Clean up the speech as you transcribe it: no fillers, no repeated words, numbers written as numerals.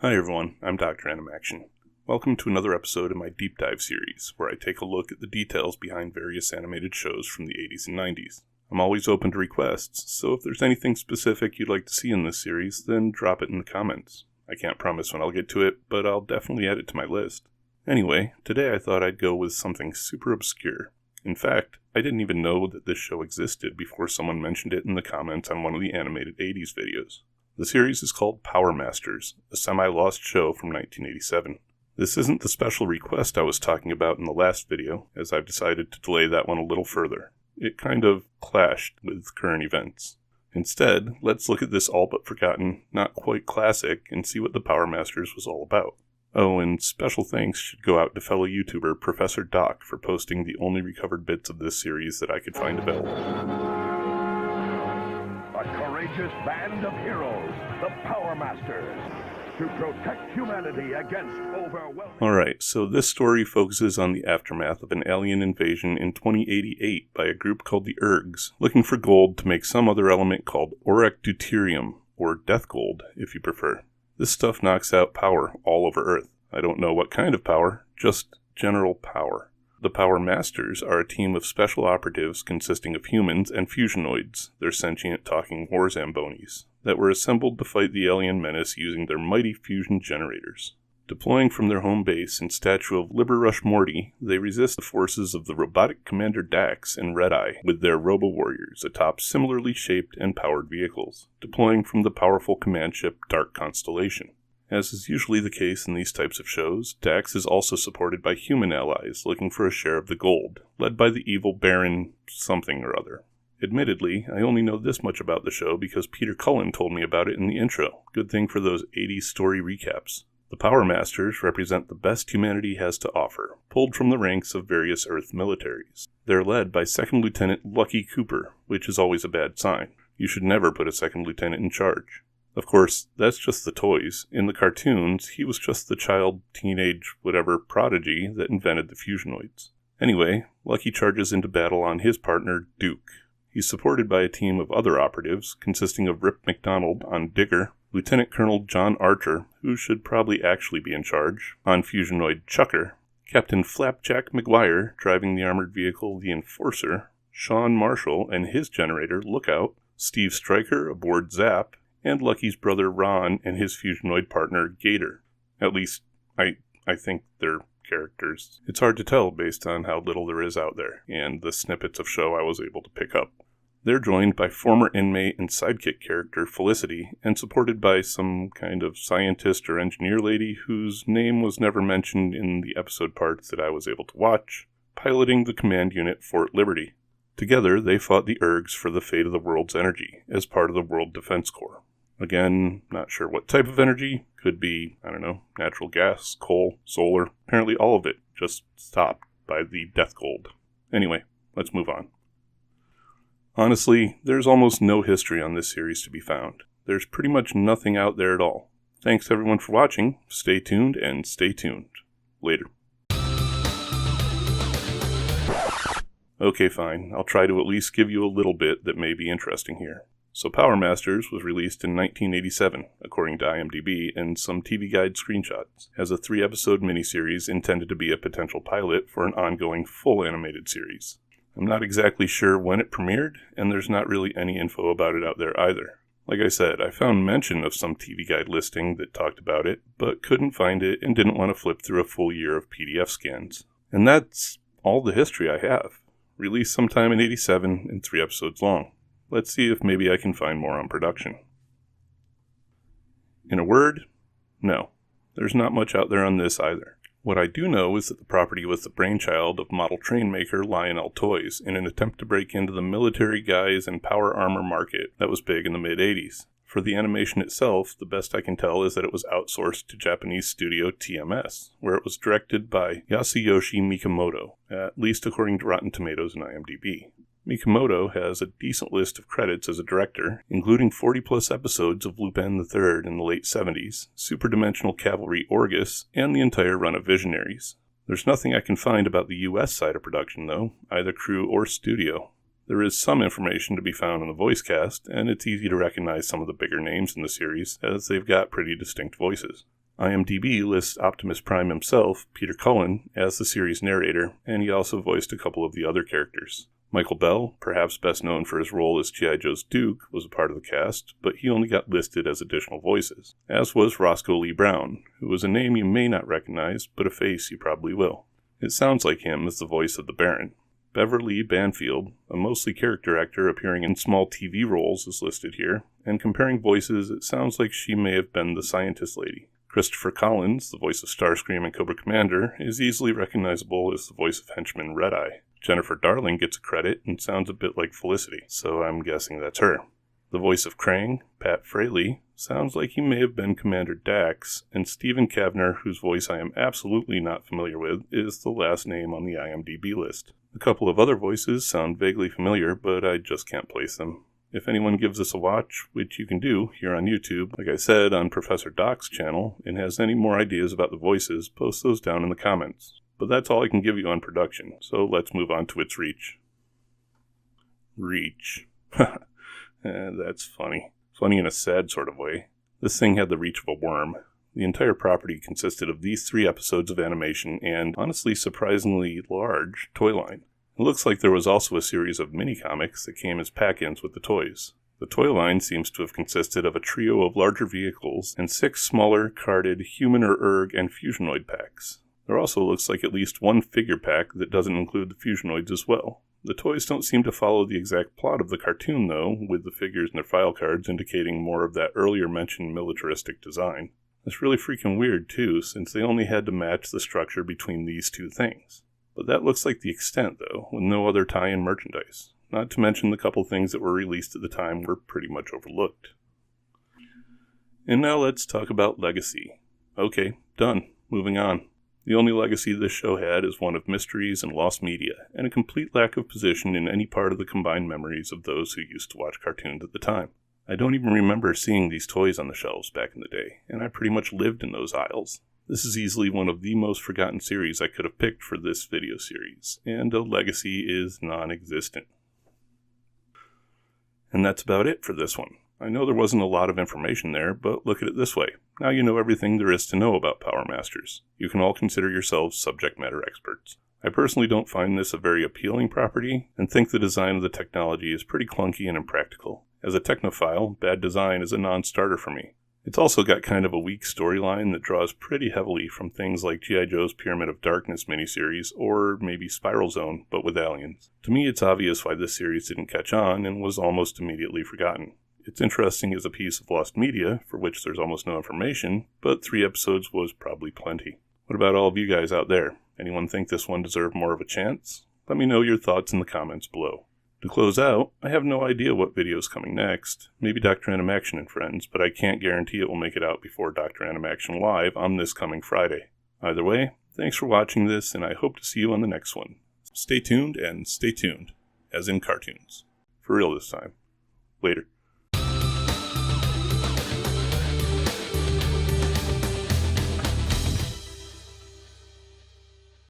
Hi everyone, I'm Dr.Animaction. Welcome to another episode of my Deep Dive series, where I take a look at the details behind various animated shows from the 80s and 90s. I'm always open to requests, so if there's anything specific you'd like to see in this series, then drop it in the comments. I can't promise when I'll get to it, but I'll definitely add it to my list. Anyway, today I thought I'd go with something super obscure. In fact, I didn't even know that this show existed before someone mentioned it in the comments on one of the animated 80s videos. The series is called Powermasters, a semi-lost show from 1987. This isn't the special request I was talking about in the last video, as I've decided to delay that one a little further. It kind of clashed with current events. Instead, let's look at this all but forgotten, not quite classic, and see what the Powermasters was all about. Oh, and special thanks should go out to fellow YouTuber Professor Doc for posting the only recovered bits of this series that I could find available. A courageous band of heroes, the Powermasters, to protect humanity against overwhelming... Alright, so this story focuses on the aftermath of an alien invasion in 2088 by a group called the Ergs, looking for gold to make some other element called auric deuterium, or death gold, if you prefer. This stuff knocks out power all over Earth. I don't know what kind of power, just general power. The Powermasters are a team of special operatives consisting of humans and fusionoids, their sentient talking war zambonis, that were assembled to fight the alien menace using their mighty fusion generators. Deploying from their home base in statue of Liberrush Morty, they resist the forces of the robotic Commander Dax and Red-Eye with their robo-warriors atop similarly shaped and powered vehicles, deploying from the powerful command ship Dark Constellation. As is usually the case in these types of shows, Dax is also supported by human allies looking for a share of the gold, led by the evil Baron something or other. Admittedly, I only know this much about the show because Peter Cullen told me about it in the intro. Good thing for those 80s story recaps. The Powermasters represent the best humanity has to offer, pulled from the ranks of various Earth militaries. They're led by Second Lieutenant Lucky Cooper, which is always a bad sign. You should never put a second lieutenant in charge. Of course, that's just the toys. In the cartoons, he was just the child, teenage, whatever prodigy that invented the fusionoids. Anyway, Lucky charges into battle on his partner, Duke. He's supported by a team of other operatives, consisting of Rip McDonald on Digger, Lieutenant Colonel John Archer, who should probably actually be in charge, on Fusionoid Chucker, Captain Flapjack McGuire driving the armored vehicle The Enforcer, Sean Marshall and his generator Lookout, Steve Stryker aboard Zap, and Lucky's brother Ron and his fusionoid partner Gator. At least, I think they're characters. It's hard to tell based on how little there is out there, and the snippets of show I was able to pick up. They're joined by former inmate and sidekick character Felicity, and supported by some kind of scientist or engineer lady whose name was never mentioned in the episode parts that I was able to watch, piloting the command unit Fort Liberty. Together, they fought the Ergs for the fate of the world's energy, as part of the World Defense Corps. Again, not sure what type of energy. Could be, natural gas, coal, solar. Apparently all of it just stopped by the death gold. Anyway, let's move on. Honestly, there's almost no history on this series to be found. There's pretty much nothing out there at all. Thanks everyone for watching. Stay tuned and stay tuned. Later. Okay, fine. I'll try to at least give you a little bit that may be interesting here. So Powermasters was released in 1987, according to IMDb and some TV Guide screenshots, as a 3-episode miniseries intended to be a potential pilot for an ongoing full animated series. I'm not exactly sure when it premiered, and there's not really any info about it out there either. Like I said, I found mention of some TV Guide listing that talked about it, but couldn't find it and didn't want to flip through a full year of PDF scans. And that's all the history I have. Released sometime in 87 and 3 episodes long. Let's see if maybe I can find more on production. In a word, no. There's not much out there on this either. What I do know is that the property was the brainchild of model train maker Lionel Toys in an attempt to break into the military guise and power armor market that was big in the mid-80s. For the animation itself, the best I can tell is that it was outsourced to Japanese studio TMS, where it was directed by Yasuyoshi Mikimoto, at least according to Rotten Tomatoes and IMDb. Mikimoto has a decent list of credits as a director, including 40-plus episodes of Lupin III in the late 70s, Super Dimensional Cavalry Orgus, and the entire run of Visionaries. There's nothing I can find about the US side of production, though, either crew or studio. There is some information to be found in the voice cast, and it's easy to recognize some of the bigger names in the series, as they've got pretty distinct voices. IMDb lists Optimus Prime himself, Peter Cullen, as the series narrator, and he also voiced a couple of the other characters. Michael Bell, perhaps best known for his role as G.I. Joe's Duke, was a part of the cast, but he only got listed as additional voices, as was Roscoe Lee Brown, who was a name you may not recognize, but a face you probably will. It sounds like him as the voice of the Baron. Beverly Banfield, a mostly character actor appearing in small TV roles, is listed here, and comparing voices, it sounds like she may have been the scientist lady. Christopher Collins, the voice of Starscream and Cobra Commander, is easily recognizable as the voice of henchman Red-Eye. Jennifer Darling gets a credit and sounds a bit like Felicity, so I'm guessing that's her. The voice of Krang, Pat Fraley, sounds like he may have been Commander Dax, and Stephen Kavner, whose voice I am absolutely not familiar with, is the last name on the IMDb list. A couple of other voices sound vaguely familiar, but I just can't place them. If anyone gives us a watch, which you can do here on YouTube, like I said, on Professor Doc's channel, and has any more ideas about the voices, post those down in the comments. But that's all I can give you on production, so let's move on to its reach. Reach. That's funny. Funny in a sad sort of way. This thing had the reach of a worm. The entire property consisted of these 3 episodes of animation and, honestly, surprisingly large toy line. It looks like there was also a series of mini-comics that came as pack-ins with the toys. The toy line seems to have consisted of a trio of larger vehicles and 6 smaller, carded human or erg and fusionoid packs. There also looks like at least one figure pack that doesn't include the fusionoids as well. The toys don't seem to follow the exact plot of the cartoon, though, with the figures and their file cards indicating more of that earlier mentioned militaristic design. It's really freaking weird, too, since they only had to match the structure between these 2 things. But that looks like the extent, though, with no other tie-in merchandise. Not to mention the couple things that were released at the time were pretty much overlooked. And now let's talk about legacy. Okay, done. Moving on. The only legacy this show had is one of mysteries and lost media, and a complete lack of position in any part of the combined memories of those who used to watch cartoons at the time. I don't even remember seeing these toys on the shelves back in the day, and I pretty much lived in those aisles. This is easily one of the most forgotten series I could have picked for this video series, and a legacy is non-existent. And that's about it for this one. I know there wasn't a lot of information there, but look at it this way. Now you know everything there is to know about Powermasters. You can all consider yourselves subject matter experts. I personally don't find this a very appealing property, and think the design of the technology is pretty clunky and impractical. As a technophile, bad design is a non-starter for me. It's also got kind of a weak storyline that draws pretty heavily from things like G.I. Joe's Pyramid of Darkness miniseries, or maybe Spiral Zone, but with aliens. To me, it's obvious why this series didn't catch on and was almost immediately forgotten. It's interesting as a piece of lost media, for which there's almost no information, but 3 episodes was probably plenty. What about all of you guys out there? Anyone think this one deserved more of a chance? Let me know your thoughts in the comments below. To close out, I have no idea what video is coming next. Maybe Dr.Animaction and Friends, but I can't guarantee it will make it out before Dr.Animaction Live on this coming Friday. Either way, thanks for watching this, and I hope to see you on the next one. Stay tuned, and stay tuned, as in cartoons. For real this time. Later.